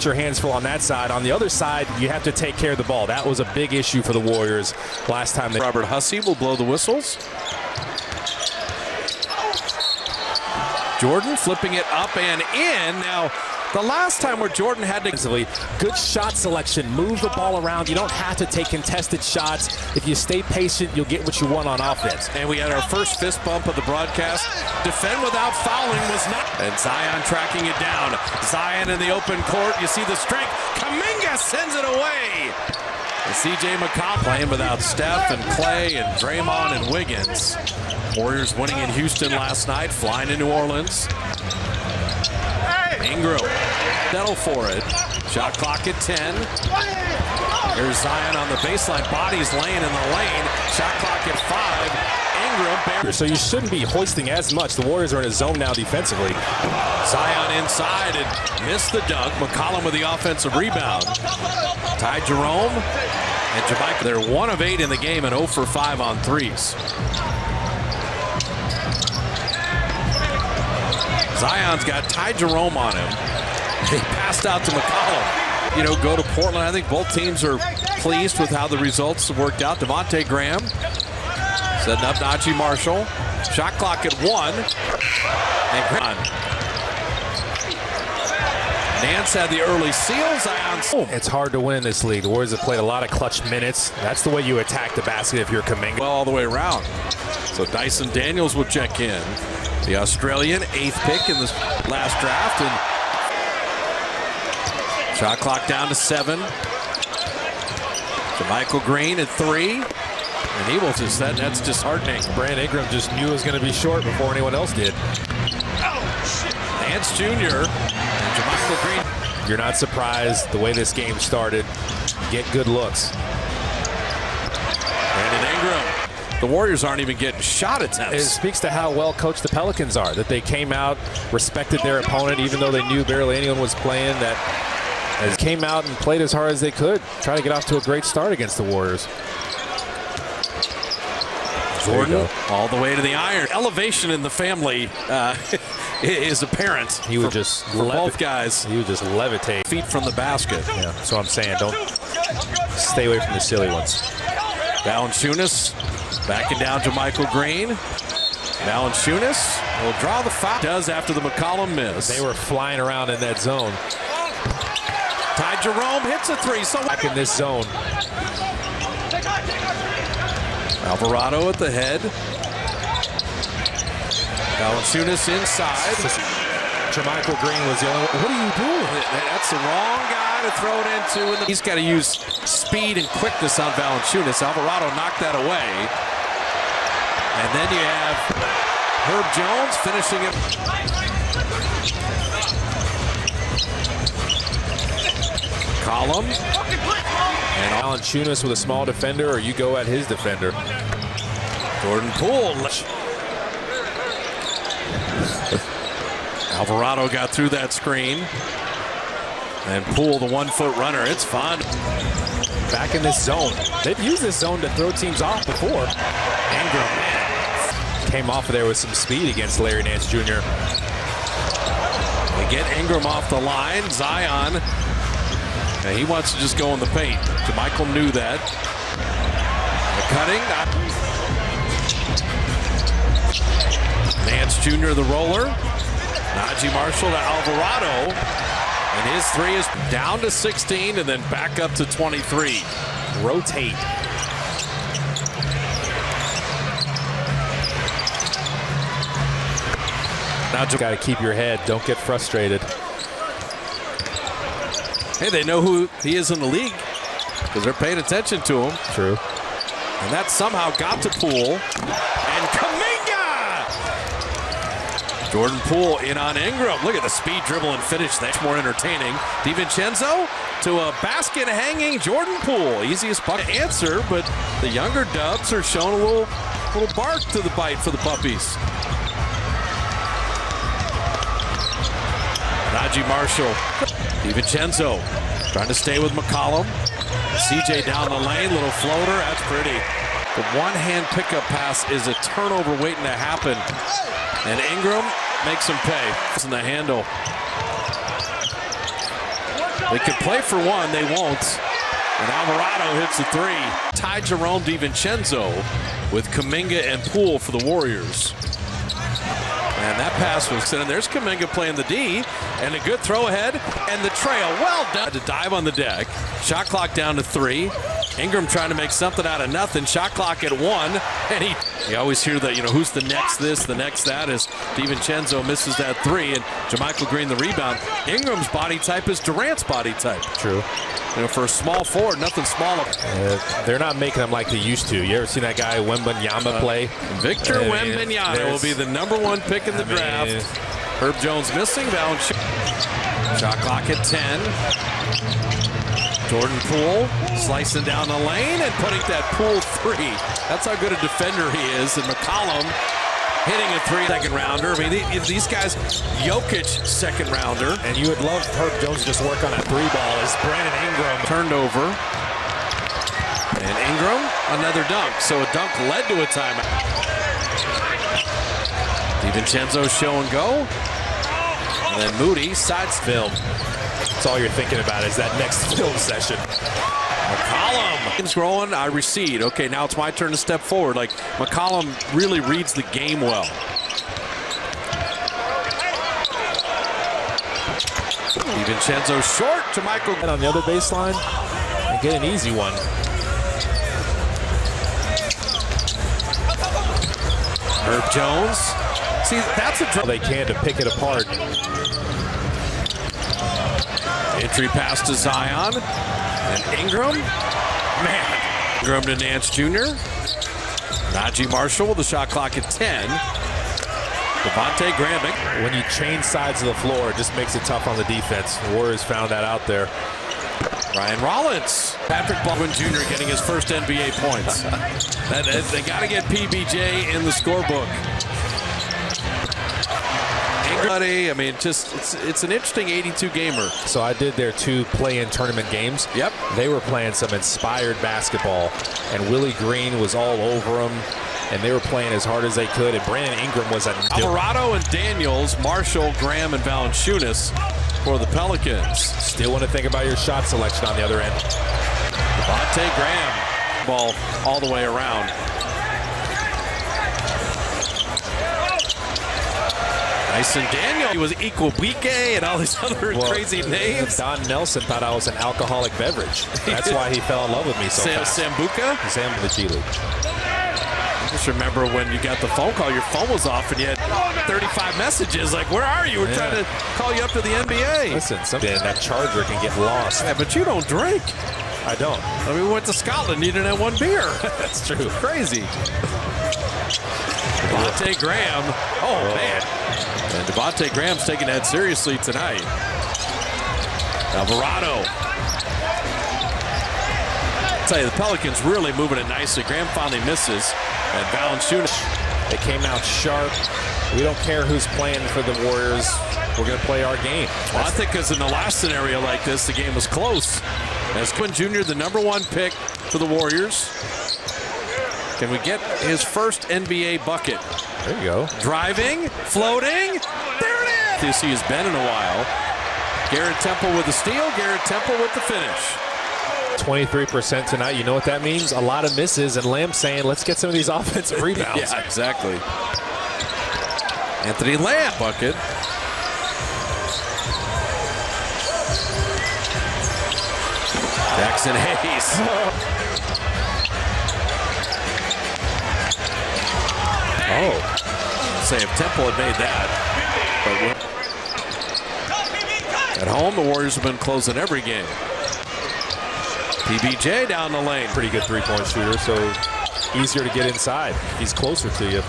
Your hands full on that side. On the other side, you have to take care of the ball. That was a big issue for the Warriors last time. Robert Hussey will blow the whistles. Jordan flipping it up and in. Now, the last time where Jordan had to... Good shot selection. Move the ball around. You don't have to take contested shots. If you stay patient, you'll get what you want on offense. And we had our first fist bump of the broadcast. Defend without fouling was not... And Zion tracking it down. Zion in the open court. You see the strength. Kuminga sends it away. And C.J. McCollum playing without Steph and Clay and Draymond and Wiggins. Warriors winning in Houston last night, flying to New Orleans. Ingram, settle for it. Shot clock at 10. Here's Zion on the baseline. Bodies laying in the lane. Shot clock at 5. Ingram. So you shouldn't be hoisting as much. The Warriors are in a zone now defensively. Zion inside and missed the dunk. McCollum with the offensive rebound. Ty Jerome and Jamaica. They're 1 of 8 in the game and 0 for 5 on threes. Zion's got Ty Jerome on him. He passed out to McCollum. You know, go to Portland. I think both teams are pleased with how the results worked out. Devontae Graham setting up Najee Marshall. Shot clock at 1. And Graham. Nance had the early seal. Zion. It's hard to win in this league. The Warriors have played a lot of clutch minutes. That's the way you attack the basket if you're Kuminga. Well, all the way around. So Dyson Daniels will check in. The Australian, 8th pick in this last draft. And shot clock down to 7. Michael Green at 3. And he will just, that's disheartening. Brandon Ingram just knew it was going to be short before anyone else did. Nance Jr. and Michael Green. You're not surprised the way this game started. Get good looks. Brandon Ingram. The Warriors aren't even getting shot attempts. It speaks to how well coached the Pelicans are, that they came out, respected their opponent, even though they knew barely anyone was playing, that came out and played as hard as they could, try to get off to a great start against the Warriors. Jordan all the way to the iron. Elevation in the family is apparent. He would just for both guys. He would just levitate. Feet from the basket. Yeah, that's what I'm saying. Don't stay away from the silly ones. Valanciunas backing down to Michael Green. Valanciunas will draw the foul. Does after the McCollum miss. They were flying around in that zone. Ty Jerome hits a 3. So back in this zone. Alvarado at the head. Valanciunas inside. Michael Green was the only one. What are you doing? That's the wrong guy to throw it into. He's got to use speed and quickness on Valanciunas. Alvarado knocked that away. And then you have Herb Jones finishing it. Column. And Valanciunas with a small defender, or you go at his defender. Jordan Poole. Alvarado got through that screen. And Poole, the 1-foot runner. It's fun. Back in this zone. They've used this zone to throw teams off before. Ingram, man, came off of there with some speed against Larry Nance Jr. They get Ingram off the line. Zion. And he wants to just go in the paint. Michael knew that. The cutting. Nance Jr. the roller. Najee Marshall to Alvarado. And his 3 is down to 16 and then back up to 23. Rotate. Now you got to keep your head. Don't get frustrated. Hey, they know who he is in the league because they're paying attention to him. True. And that somehow got to Poole. And Kuminga! Jordan Poole in on Ingram. Look at the speed, dribble, and finish. That's more entertaining. DiVincenzo to a basket hanging Jordan Poole. Easiest puck to answer, but the younger Dubs are showing a little bark to the bite for the puppies. Najee Marshall. DiVincenzo trying to stay with McCollum. CJ down the lane, little floater, that's pretty. The one-hand pickup pass is a turnover waiting to happen. And Ingram makes him pay. It's in the handle. They could play for one, they won't. And Alvarado hits the three. Ty Jerome DiVincenzo with Kuminga and Poole for the Warriors. And that pass was sent in. There's Kuminga playing the D, and a good throw ahead, and the trail. Well done. To dive on the deck. Shot clock down to 3. Ingram trying to make something out of nothing. Shot clock at 1, and you always hear that, who's the next this, the next that, as DiVincenzo misses that 3, and JaMychal Green the rebound. Ingram's body type is Durant's body type. True. For a small forward, nothing smaller. They're not making them like they used to. You ever seen that guy Wembanyama play? Victor Wembanyama will be the #1 pick in the draft. Herb Jones missing. Shot clock at 10. Jordan Poole slicing down the lane and putting that Poole 3. That's how good a defender he is. And McCollum hitting a 3 second rounder. I mean, these guys, Jokic second rounder. And you would love Herb Jones to just work on that 3 ball as Brandon Ingram turned over. And Ingram, another dunk. So a dunk led to a timeout. DiVincenzo show and go. And then Moody sides film. That's all you're thinking about is that next film session. McCollum. Game's rolling, I recede. Okay, now it's my turn to step forward. Like, McCollum really reads the game well. DiVincenzo short to Michael. And on the other baseline, and get an easy one. Herb Jones. See, that's a they can to pick it apart. Entry pass to Zion. And Ingram. Man. Ingram to Nance Jr. Najee Marshall with the shot clock at 10. Devontae Graham. When you change sides of the floor, it just makes it tough on the defense. The Warriors found that out there. Ryan Rollins. Patrick Baldwin Jr. getting his first NBA points. They got to get PBJ in the scorebook. I mean, it's an interesting 82 gamer. So I did their 2 play-in tournament games. Yep. They were playing some inspired basketball, and Willie Green was all over them, and they were playing as hard as they could, and Brandon Ingram was a... Alvarado and Daniels, Marshall, Graham, and Valanciunas for the Pelicans. Still want to think about your shot selection on the other end. Devontae Graham, ball all the way around. Tyson Daniel, he was Equabuike and all these other crazy names. Don Nelson thought I was an alcoholic beverage. That's why he fell in love with me so fast. Sambuca? Sam in the G League. Just remember when you got the phone call, your phone was off and you had 35 messages. Like, where are you? We're trying to call you up to the NBA. Listen, that charger can get lost. Yeah, but you don't drink. I don't. I mean, we went to Scotland, you didn't have 1 beer. That's true. Crazy. Devontae Graham. Oh, man. And Devontae Graham's taking that seriously tonight. Alvarado. I'll tell you, the Pelicans really moving it nicely. Graham finally misses. And Valanciunas. They came out sharp. We don't care who's playing for the Warriors. We're going to play our game. Well, I think because in the last scenario like this, the game was close. As Quinn Jr., the #1 pick for the Warriors. Can we get his first NBA bucket? There you go. Driving, floating. There it is. You see his Ben in a while. Garrett Temple with the steal. Garrett Temple with the finish. 23% tonight. You know what that means? A lot of misses. And Lamb saying, let's get some of these offensive rebounds. Yeah, exactly. Anthony Lamb bucket. Jackson Hayes. Oh, say if Temple had made that. But at home, the Warriors have been closing every game. PBJ down the lane. Pretty good 3-point shooter, so easier to get inside. He's closer to you.